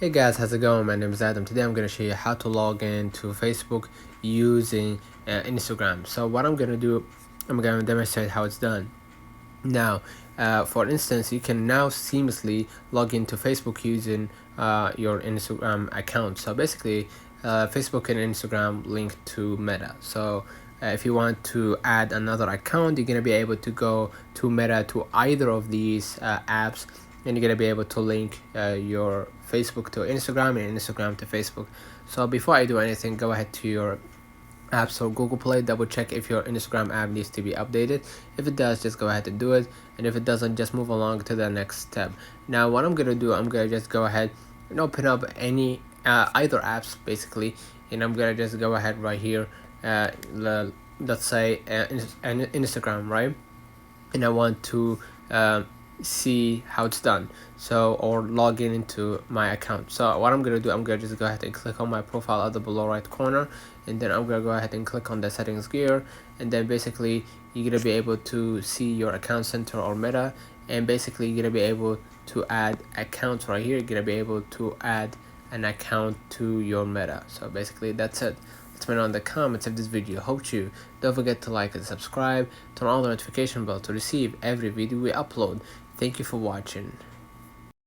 Hey guys, how's it going? My name is Adam. Today I'm going to show you how to log in to Facebook using Instagram. So what I'm going to do, I'm going to demonstrate how it's done. Now, for instance, you can now seamlessly log into Facebook using your Instagram account. So basically, Facebook and Instagram link to Meta. So if you want to add another account, you're gonna be able to go to Meta to either of these apps, and you're gonna be able to link your Facebook to Instagram and Instagram to Facebook. So before I do anything, go ahead to your App Store, Google Play, double check if your Instagram app needs to be updated. If it does, just go ahead and do it, and if it doesn't, just move along to the next step. Now what I'm gonna do, I'm gonna just go ahead and open up any either apps basically, and I'm gonna just go ahead right here, let's say Instagram, right? And I want to see how it's done, so or log in into my account. So what I'm gonna do, I'm gonna just go ahead and click on my profile at the below right corner, and then I'm gonna go ahead and click on the settings gear, and then basically you're gonna be able to see your account center or Meta, and basically you're gonna be able to add accounts right here. You're gonna be able to add an account to your Meta. So basically that's it. Let me know in the comments if this video helped you. Don't forget to like and subscribe, turn on the notification bell to receive every video we upload. Thank you for watching.